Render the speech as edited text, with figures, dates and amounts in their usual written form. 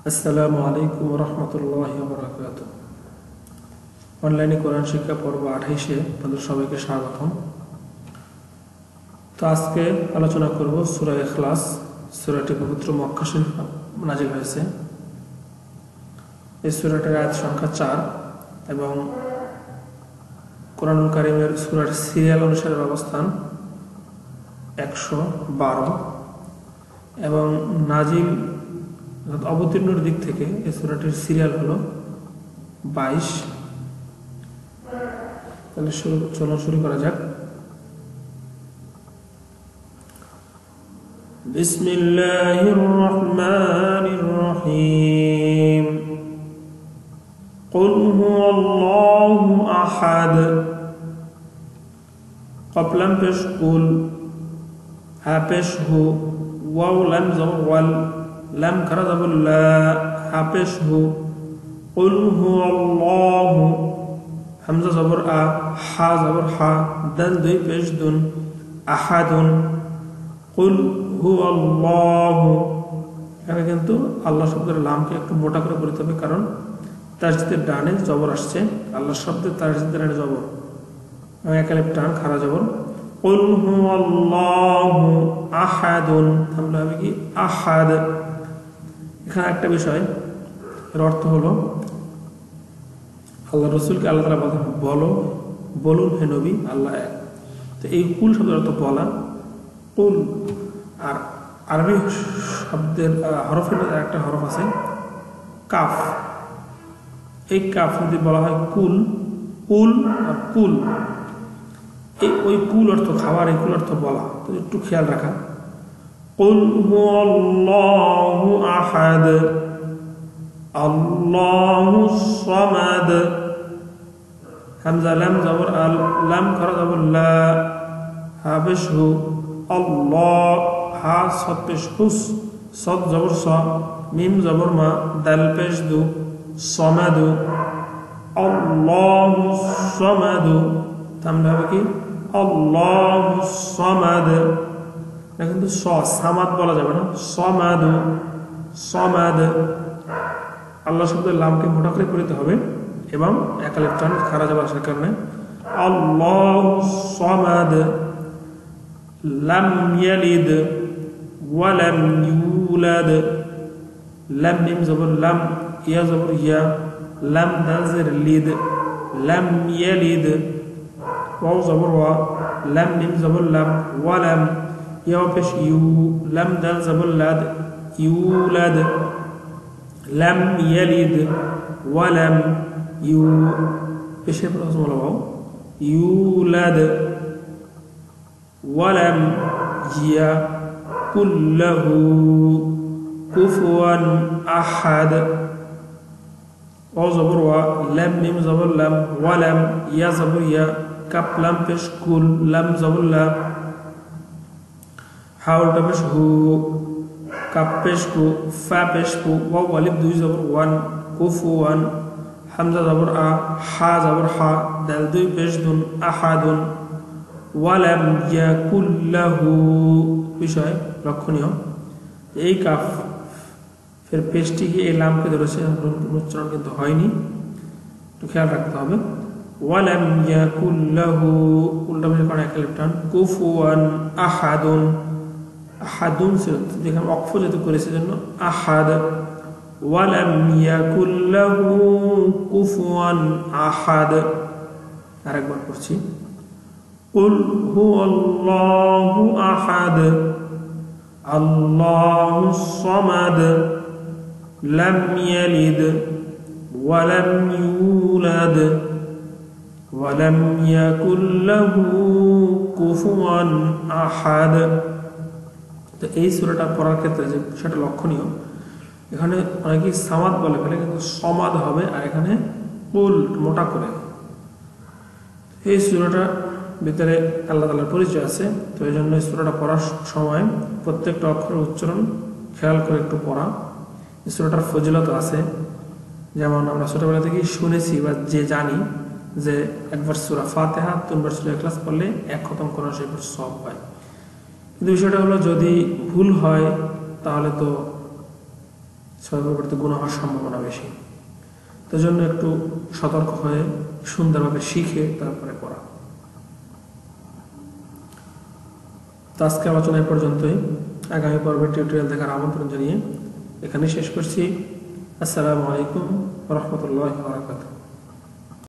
আসসালামু আলাইকুম রহমতুল্লাহি ওয়া বারাকাতুহু। অনলাইনে কোরআন শিক্ষা পর্ব 28-এ আপনাদের সবাইকে স্বাগতম। তো আজকে আলোচনা করব সূরা ইখলাস। সূরাটি পবিত্র মক্কা শরীফে নাযিল হয়েছে। এই সূরাটির আয়াত সংখ্যা 4 এবং কোরআনুল কারীমের সূরার সিরিয়াল অনুসারে অবস্থান 112 এবং নাজিল অবতীর্ণের দিক থেকে এই সূরাটির সিরিয়াল হলো 22। তাহলে শুরু করা যাক। বিসমিল্লাহির রহমানির রহিম। কুল হুয়াল্লাহু আহাদ। কফ লাম পেশ কুল, হা পেশ হু, ওয়াও লাম জবর ওয়াল, লাম খারা জবর লা, হা পেশ হু। কুল হুয়াল্লাহু, হামজা জবর আ, হা জবর হা, দাল দুই পেশ দুন, আহাদুন। কুল হুয়াল্লাহু, এখানে কিন্তু আল্লাহ শব্দের লামকে একটু মোটা করে পড়তে হবে, কারণ তাসদীদের ডানে জবর আসছে। আল্লাহ শব্দের তাসদীদের ডানে জবর, এক আলিফ টান খারা জবর। কুল হুয়াল্লাহু আহাদুন, তাহলে হবে কি আহাদ। এখানে একটা বিষয়, এর অর্থ হলো আল্লাহ রসুলকে আল্লাহ তাআলা বলুন হে নবী, আল্লাহ এক। তো এই কুল শব্দের অর্থ বলা, কুল। আর আরবি শব্দের হরফের একটা হরফ আছে কাফ। এই কাফ যদি বলা হয় কুল, কুল আর কুল, ওই কুল অর্থ খাবার, এই কুল অর্থ বলা। তো একটু খেয়াল রাখা। কুল হুয়াল্লাহু আহাদ, আল্লাহুস সামাদ, হামজা লাম জবর আল, লাম খারা জবর লা, হা পেশ হু, আল্লাহ, হা সদ পেশ হুস, সদ জবর স, মিম জবর মা, দাল পেশ দু, সমাদু, আল্লাহুস সামাদু। তাহলে হবে কি আল্লাহুস সামাদ। এটা কিন্তু সামাদ বলা যাবে না, সমাদু, সমাদ। আল্লাহ শব্দের লামকে মোটা করে পড়তে হবে এবং এক আলিফ টান খারা যাবার আসার কারণে আল্লাহুস সামাদ, লাম ইয়ালিদ ওয়া লাম ইউলাদ, লাম মিম জবর লাম, ইয়া জবর ইয়া, লাম দাল জের লিদ, লাম ইয়ালিদ, ওয়াও জবর ওয়া, লাম মিম জবর লাম, ওয়া লাম, ইয়া পেশ ইউ, লাম দাল জবর লাদ, ইউলাদ, লাম ইয়ালিদ ওয়া লাম ইউ পেশের পর ওয়াও, ইউলাদ, ওয়া লাম ইয়াকুল লাহু কুফুয়ান আহাদ, ওয়াও জবর ওয়া, লাম মিম জবর লাম, ওয়া লাম, ইয়া জবর ইয়া, কাফ লাম পেশ কুল, লাম জবর লা, হা উল্টা পেশ হু, কাফ পেশ কু, ফা পেশ কু, ওয়াও আলিফ দুই জবর ওয়ান, কুফুয়ান, হামজা জবর আ, হা জবর হা, দাল দুই পেশ দুন, আহাদুন। ওয়া লাম ইয়াকুল লাহু, বিষয় লক্ষণীয়, এই কাফ ফের পেশটিকে এই লামকে ধরেছে, উচ্চারণ কিন্তু হয়নি, একটু খেয়াল রাখতে হবে। ওয়া লাম ইয়াকুল লাহু, উল্টা পেশ কারণে এক আলিফ টান, কুফুয়ান আহাদুন, আহাদুন ছিল, যেখানে অক্ফ যেহেতু করেছে জন্য আহাদ। ওয়া লাম ইয়াকুল লাহু কুফুয়ান আহাদ। আরেকবার পড়ছি। কুল হুয়াল্লাহু আহাদ, আল্লাহুস সামাদ, লাম ইয়ালিদ ওয়া লাম ইউলাদ ওয়া লাম ইয়াকুল লাহু কুফুয়ান আহাদ। তো এই সূরাটা পড়ার ক্ষেত্রে যে সেটা লক্ষণীয়, এখানে অনেকেই সামাদ বলে ফেলে, কিন্তু সমাদ হবে, আর এখানে কুল মোটা করে। এই সূরাটা ভিতরে আল্লাহ তাআলার পরিচয় আছে, তো এই জন্য এই সূরাটা পড়ার সময় প্রত্যেকটা অক্ষরের উচ্চারণ খেয়াল করে একটু পড়া। এই সূরাটার ফজিলত আছে, যেমন আমরা ছোটবেলা থেকেই শুনেছি বা যে জানি যে একবার সূরা ফাতিহা, 3বার সূরা ইখলাস পড়লে 1 খতম কোরআন শরীফের সওয়াব পায়। কিন্তু বিষয়টা হলো যদি ভুল হয় তাহলে তো সবের পরিবর্তে গুনাহ হওয়ার সম্ভাবনা বেশি। তো জন্য একটু সতর্ক হয়ে সুন্দরভাবে শিখে তারপরে পড়া। তো আজকে আলোচনা এই পর্যন্তই। আগামী পর্বের টিউটোরিয়াল দেখার আমন্ত্রণ জানিয়ে এখানে শেষ করছি। আসসালামু আলাইকুম ওয়া রাহমাতুল্লাহি ওয়া বারাকাতুহু।